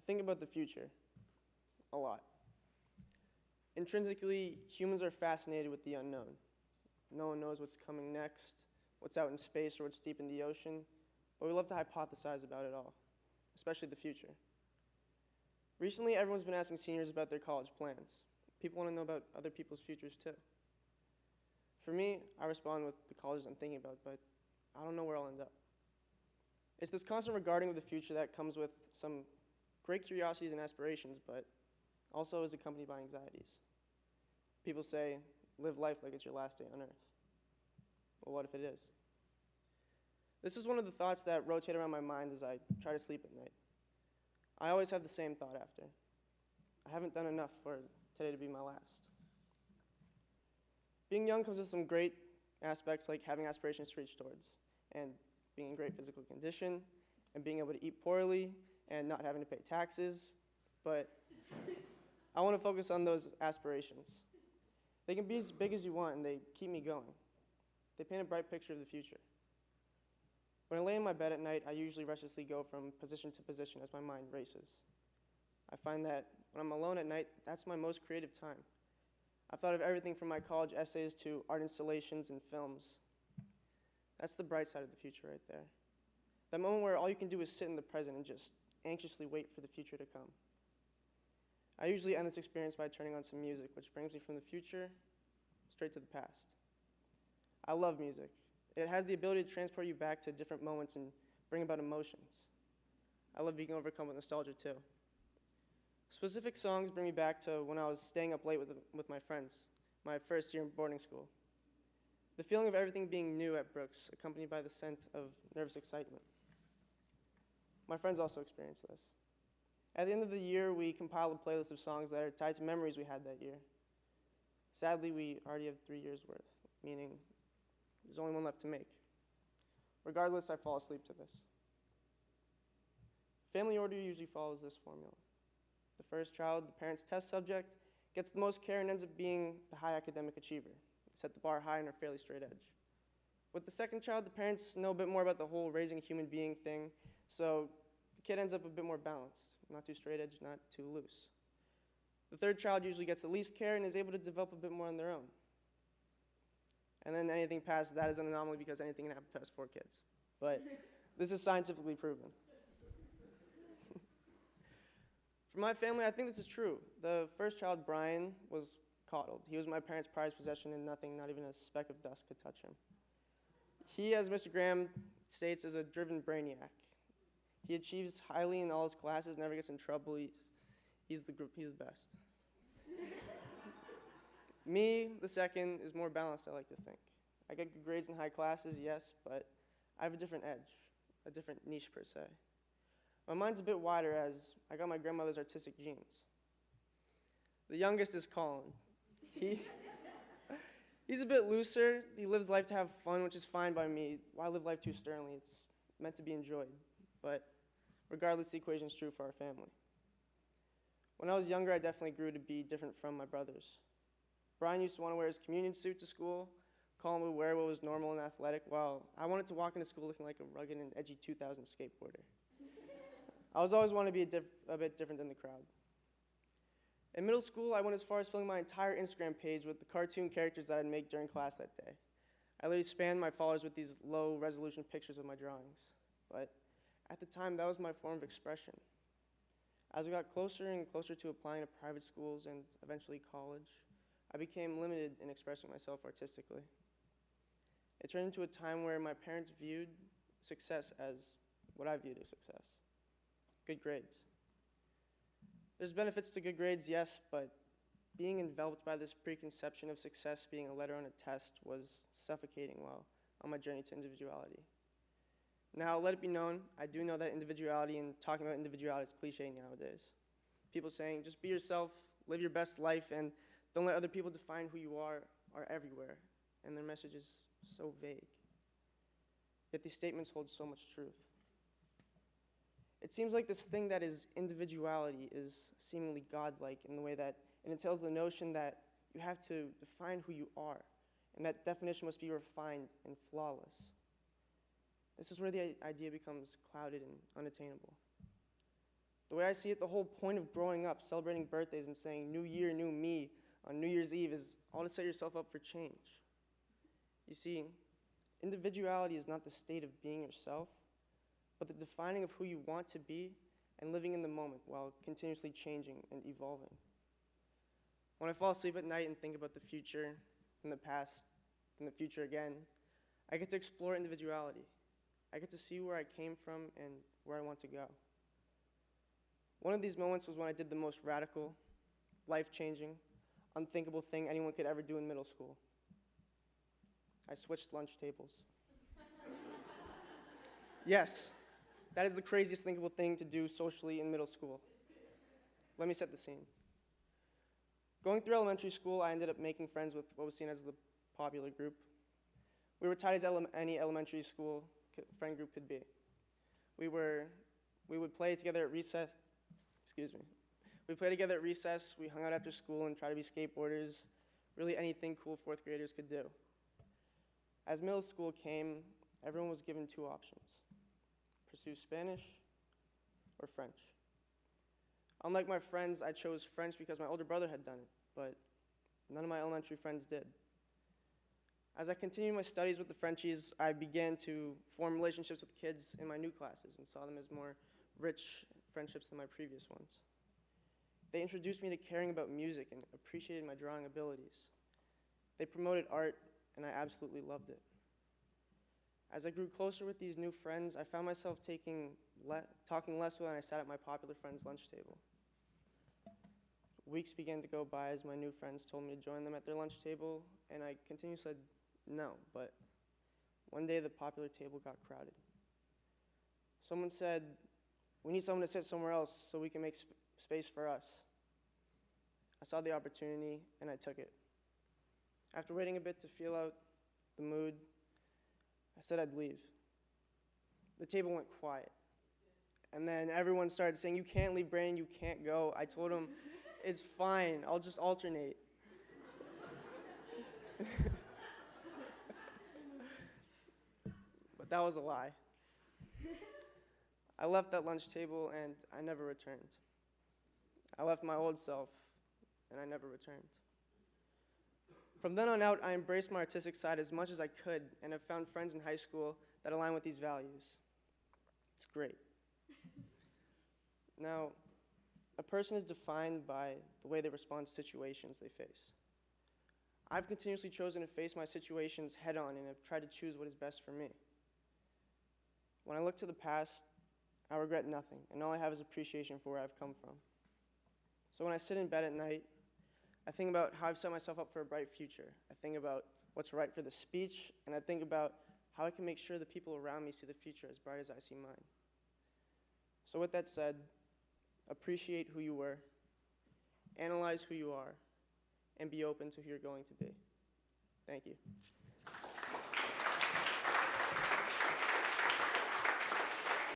think about the future a lot. Intrinsically, humans are fascinated with the unknown. No one knows what's coming next, what's out in space or what's deep in the ocean, but we love to hypothesize about it all, especially the future. Recently, everyone's been asking seniors about their college plans. People want to know about other people's futures too. For me, I respond with the colleges I'm thinking about, but I don't know where I'll end up. It's this constant regarding of the future that comes with some great curiosities and aspirations, but also is accompanied by anxieties. People say, live life like it's your last day on earth. Well, what if it is? This is one of the thoughts that rotate around my mind as I try to sleep at night. I always have the same thought after. I haven't done enough for today to be my last. Being young comes with some great aspects like having aspirations to reach towards, and being in great physical condition, and being able to eat poorly, and not having to pay taxes, but I want to focus on those aspirations. They can be as big as you want, and they keep me going. They paint a bright picture of the future. When I lay in my bed at night, I usually restlessly go from position to position as my mind races. I find that when I'm alone at night, that's my most creative time. I've thought of everything from my college essays to art installations and films. That's the bright side of the future right there. That moment where all you can do is sit in the present and just anxiously wait for the future to come. I usually end this experience by turning on some music, which brings me from the future straight to the past. I love music. It has the ability to transport you back to different moments and bring about emotions. I love being overcome with nostalgia too. Specific songs bring me back to when I was staying up late with my friends, my first year in boarding school. The feeling of everything being new at Brooks, accompanied by the scent of nervous excitement. My friends also experienced this. At the end of the year, we compiled a playlist of songs that are tied to memories we had that year. Sadly, we already have 3 years' worth, meaning there's only one left to make. Regardless, I fall asleep to this. Family order usually follows this formula. The first child, the parent's test subject, gets the most care and ends up being the high academic achiever. They set the bar high and are fairly straight edge. With the second child, the parents know a bit more about the whole raising a human being thing, so the kid ends up a bit more balanced, not too straight edge, not too loose. The third child usually gets the least care and is able to develop a bit more on their own. And then anything past that is an anomaly because anything can happen past 4 kids. But this is scientifically proven. For my family, I think this is true. The first child, Brian, was coddled. He was my parents' prized possession and nothing, not even a speck of dust could touch him. He, as Mr. Graham states, is a driven brainiac. He achieves highly in all his classes, never gets in trouble. He's the best. Me, the second, is more balanced, I like to think. I get good grades in high classes, yes, but I have a different edge, a different niche per se. My mind's a bit wider as I got my grandmother's artistic genes. The youngest is Colin. He's a bit looser. He lives life to have fun, which is fine by me. Why live life too sternly? It's meant to be enjoyed. But regardless, the equation's true for our family. When I was younger, I definitely grew to be different from my brothers. Brian used to want to wear his communion suit to school. Colin would wear what was normal and athletic, while I wanted to walk into school looking like a rugged and edgy 2000 skateboarder. I was always wanting to be a bit different than the crowd. In middle school, I went as far as filling my entire Instagram page with the cartoon characters that I'd make during class that day. I literally spammed my followers with these low-resolution pictures of my drawings. But at the time, that was my form of expression. As I got closer and closer to applying to private schools and eventually college, I became limited in expressing myself artistically. It turned into a time where my parents viewed success as what I viewed as success. Good grades. There's benefits to good grades, yes, but being enveloped by this preconception of success being a letter on a test was suffocating while on my journey to individuality. Now, let it be known, I do know that individuality and talking about individuality is cliche nowadays. People saying, just be yourself, live your best life, and don't let other people define who you are everywhere, and their message is so vague. Yet these statements hold so much truth. It seems like this thing that is individuality is seemingly godlike in the way that it entails the notion that you have to define who you are, and that definition must be refined and flawless. This is where the idea becomes clouded and unattainable. The way I see it, the whole point of growing up, celebrating birthdays and saying new year, new me on New Year's Eve is all to set yourself up for change. You see, individuality is not the state of being yourself, but the defining of who you want to be and living in the moment while continuously changing and evolving. When I fall asleep at night and think about the future and the past and the future again, I get to explore individuality. I get to see where I came from and where I want to go. One of these moments was when I did the most radical, life-changing, unthinkable thing anyone could ever do in middle school. I switched lunch tables. Yes, that is the craziest thinkable thing to do socially in middle school. Let me set the scene. Going through elementary school, I ended up making friends with what was seen as the popular group. We were tight as any elementary school friend group could be. We would play together at recess. We played together at recess. We hung out after school and tried to be skateboarders. Really anything cool fourth graders could do. As middle school came, everyone was given two options: pursue Spanish or French. Unlike my friends, I chose French because my older brother had done it, but none of my elementary friends did. As I continued my studies with the Frenchies, I began to form relationships with kids in my new classes and saw them as more rich friendships than my previous ones. They introduced me to caring about music and appreciated my drawing abilities. They promoted art, and I absolutely loved it. As I grew closer with these new friends, I found myself talking less when I sat at my popular friend's lunch table. Weeks began to go by as my new friends told me to join them at their lunch table, and I continued said no, but one day the popular table got crowded. Someone said, "We need someone to sit somewhere else so we can make space for us." I saw the opportunity, and I took it. After waiting a bit to feel out the mood, I said I'd leave. The table went quiet. And then everyone started saying, "You can't leave, Brandon, you can't go." I told them, "It's fine, I'll just alternate." But that was a lie. I left that lunch table and I never returned. I left my old self and I never returned. From then on out, I embraced my artistic side as much as I could and have found friends in high school that align with these values. It's great. Now, a person is defined by the way they respond to situations they face. I've continuously chosen to face my situations head on and have tried to choose what is best for me. When I look to the past, I regret nothing, and all I have is appreciation for where I've come from. So when I sit in bed at night, I think about how I've set myself up for a bright future. I think about what's right for the speech, and I think about how I can make sure the people around me see the future as bright as I see mine. So with that said, appreciate who you were, analyze who you are, and be open to who you're going to be. Thank you.